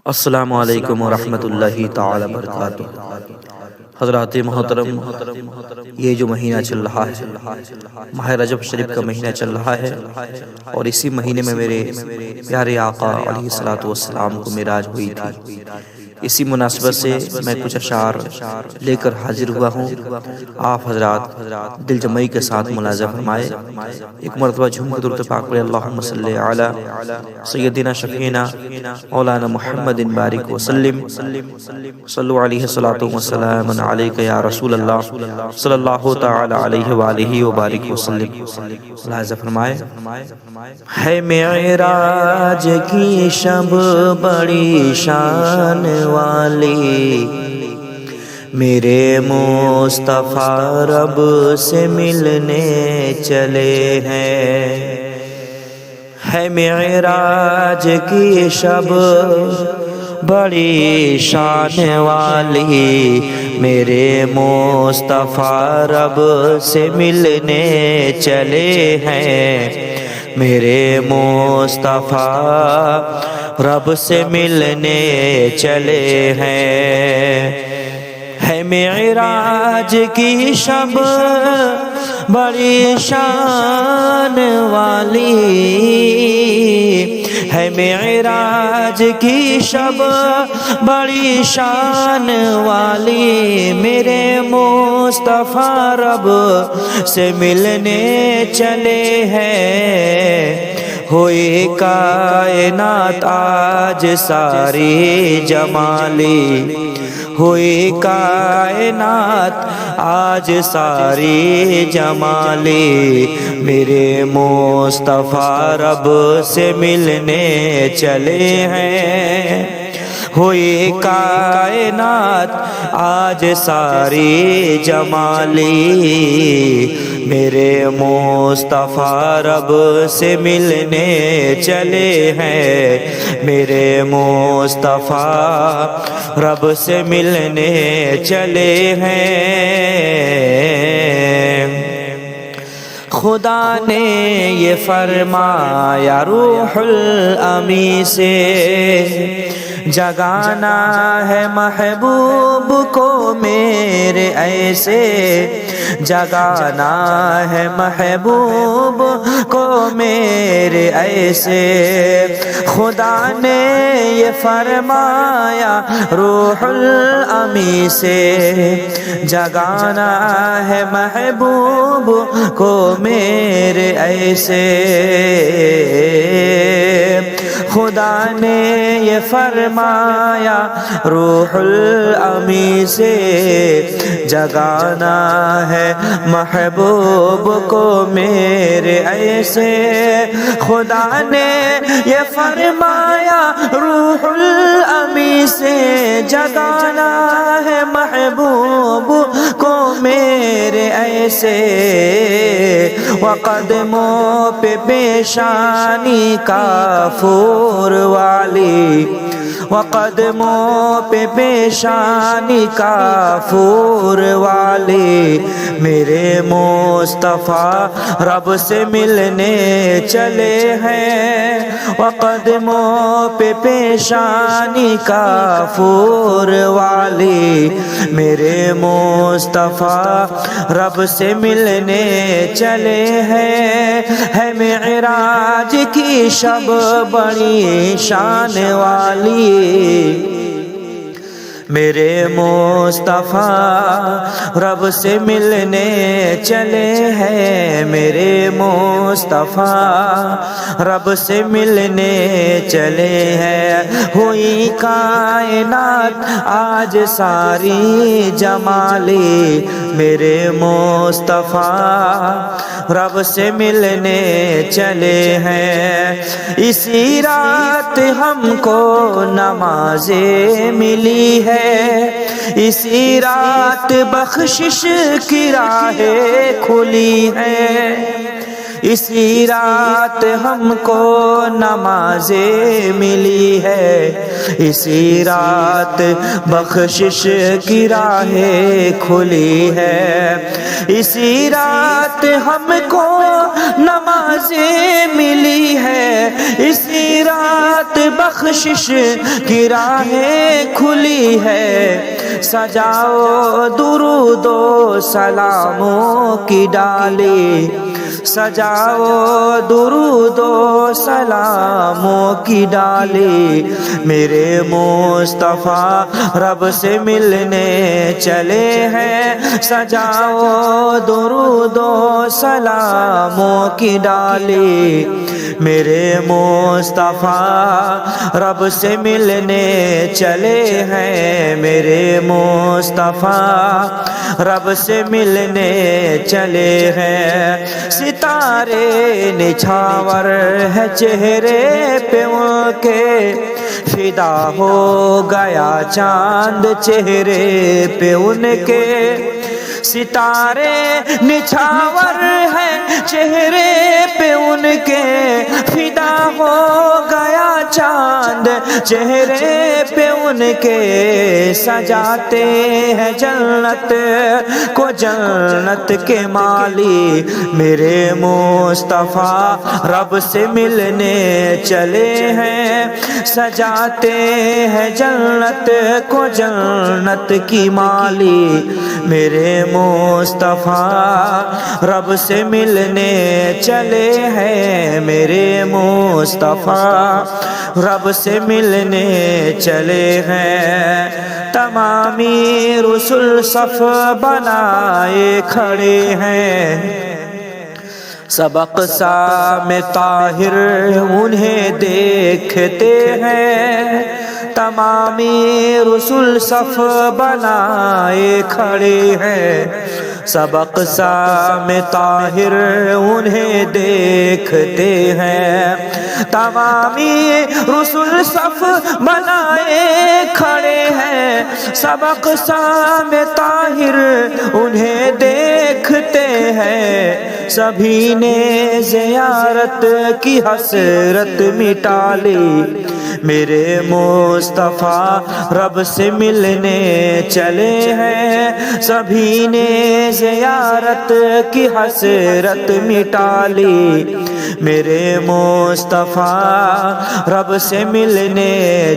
السلام علیکم ورحمۃ اللہ تعالی وبرکاتہ۔ حضرات محترم، یہ جو مہینہ چل رہا ہے ماہ رجب شریف کا مہینہ چل رہا ہے، اور اسی مہینے میں میرے پیارے آقا علیہ الصلوۃ والسلام کو معراج ہوئی تھی۔ اسی مناسبت سے میں کچھ اشعار لے کر حاضر ہوا ہوں۔ آپ حضرات دل جمعی کے ساتھ ملاحظہ فرمائے، ایک مرتبہ جھوم کے درود پاک پڑھے، اللہم صلی علی سیدنا شفیعنا مولانا محمد بارک وسلم، صلو علیہ الصلاۃ والسلام علیک یا رسول اللہ صلی اللہ تعالی علیہ وآلہ وبارک وسلم۔ ملاحظہ فرمائے، ہے معراج کی شب بڑی شان والی، میرے مصطفیٰ رب سے ملنے چلے ہیں۔ ہے معراج کی شب بڑی شان والی، میرے مصطفیٰ رب سے ملنے چلے ہیں۔ میرے مصطفیٰ رب سے ملنے چلے ہیں۔ ہے معراج کی شب بڑی شان والی، ہے معراج کی شب بڑی شان والی، میرے مصطفیٰ رب سے ملنے چلے ہیں۔ ہوئی کائنات آج ساری جمالی، ہوئی کائنات آج ساری جمالی، میرے مصطفیٰ رب سے ملنے چلے ہیں۔ ہوئی کائنات آج ساری جمالی، میرے مصطفیٰ رب سے ملنے چلے ہیں۔ میرے مصطفیٰ رب سے ملنے چلے ہیں۔ خدا نے یہ فرمایا روح الامین سے، جگانا ہے محبوب کو میرے ایسے، جگانا ہے محبوب کو میرے ایسے۔ خدا نے یہ فرمایا روح الامین سے، جگانا ہے محبوب کو میرے ایسے۔ خدا نے یہ فرمایا روح الامین سے، جگانا ہے محبوب کو میرے ایسے۔ خدا نے یہ فرمایا روح الامین سے، جگانا ہے محبوب کو میرے ایسے۔ وقدموں پہ پیشانی کافور والی، وقدموں پہ پیشانی کافور والی، میرے مصطفیٰ رب سے ملنے چلے ہیں۔ وقدموں پہ پیشانی کافور والی، میرے مصطفیٰ رب سے ملنے چلے ہیں۔ ہے معراج کی شب بڑی شان والی، میرے مصطفیٰ رب سے ملنے چلے ہیں۔ میرے مصطفیٰ رب سے ملنے چلے ہیں۔ ہوئی کائنات آج ساری جمالی، میرے مصطفیٰ رب سے ملنے چلے ہیں۔ اسی رات ہم کو نمازیں ملی ہے، اسی رات بخشش کی راہیں کھلی ہے، اسی رات ہم کو نمازیں ملی ہے، اسی رات بخشش کی راہیں کھلی ہے، اسی رات ہم کو نمازیں ملی ہے، اسی رات بخشش کی راہیں کھلی ہے، سجاؤ درود و سلاموں کی ڈالی، سجاؤ درود و سلاموں کی ڈالی، میرے مصطفیٰ رب سے ملنے چلے ہیں، سجاؤ درود و سلاموں کی ڈالی، میرے مصطفیٰ رب سے ملنے چلے ہیں، میرے مصطفیٰ رب سے ملنے چلے ہیں، ستارے نچھاور ہے چہرے پہ ان کے، فدا ہو گیا چاند چہرے پہ ان کے، ستارے نچھاور ہے چہرے پہ ان کے، فدا ہو گیا چاند چہرے پہ ان کے، سجاتے ہیں جنت کو جنت کے مالی، میرے مصطفیٰ رب سے ملنے چلے ہیں، سجاتے ہیں جنت کو جنت کی مالی، میرے مصطفیٰ رب سے ملنے چلے ہیں، میرے مصطفیٰ رب سے ملنے چلے ہیں، تمامی رسل صف بنائے کھڑے ہیں، سب اقصا میں طاہر انہیں دیکھتے ہیں، تمامی رسل صف بنائے کھڑے ہیں، سب اقصا میں طاہر انہیں دیکھتے ہیں، تمامی رسل صف بنائے کھڑے ہیں، سب اقصا میں طاہر انہیں دیکھتے ہیں، سبھی نے زیارت کی حسرت مٹا لی، میرے مصطفیٰ رب سے ملنے چلے ہیں، سبھی نے زیارت کی حسرت مٹا لی، میرے مصطفیٰ رب سے ملنے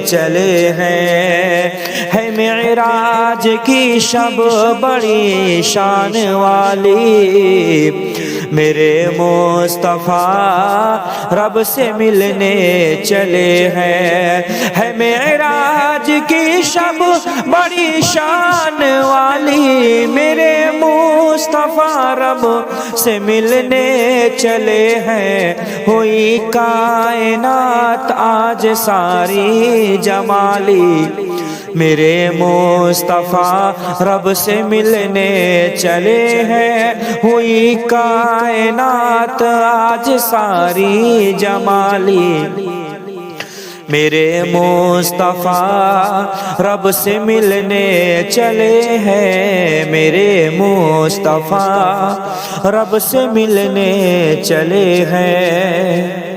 چلے ہیں، ہے معراج کی شب بڑی شان والی، میرے مصطفیٰ رب سے ملنے چلے ہیں، ہے معراج کی شب بڑی شان والی، میرے مصطفیٰ رب سے ملنے چلے ہیں، ہوئی کائنات آج ساری جمالی، میرے مصطفیٰ رب سے ملنے چلے ہیں، ہوئی کائنات آج ساری جمالی، میرے مصطفیٰ رب سے ملنے چلے ہیں، میرے مصطفیٰ رب سے ملنے چلے ہیں۔